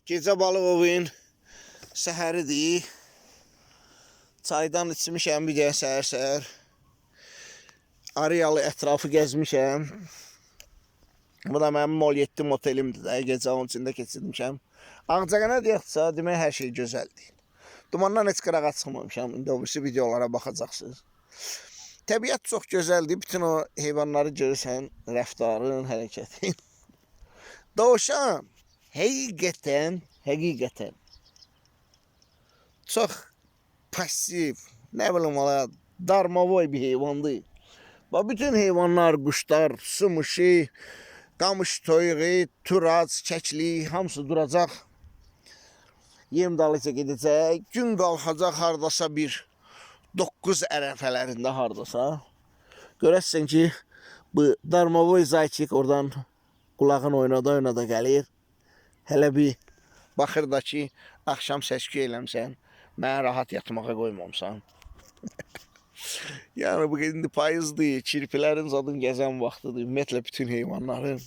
Gecə balıq ovuyun səhəridir. Çaydan içmişəm bir dəyə səhər-səhər. Ariyalı ətrafı gəzmişəm. Bu da mənim Mol 7 motelimdir də. Gecə onun içində keçirmişəm. Ağcaqanad deyəxsə, demək hər şey gözəldir. Dumandan heç qırağa çıxmamışam. İndi o birisi videolara baxacaqsınız. Təbiət çox gözəldir. Bütün o heyvanları görürsən, rəftarın, hərəkətin. Dovşan həqiqətən çox pasiv, nə bilim ola, darmavoy bir heyvandır. Bütün heyvanlar, quşlar, sumuşi, qamış toyuğu, turac, kəkli, hamısı duracaq. Yem dalıca gedəcək. Gün qalxacaq hardasa bir 9 ərəfələrində hardasa. Görəsən ki, bu darmavoy zayçik oradan qulağın oynada gəlir. Hələ bir baxır da ki, axşam səsküy eləmsən, mənə rahat yatmağa qoymamsan. Yəni bu indi payızdır, kirpilərin zadın gəzən vaxtıdır, ümumiyyətlə bütün heyvanların.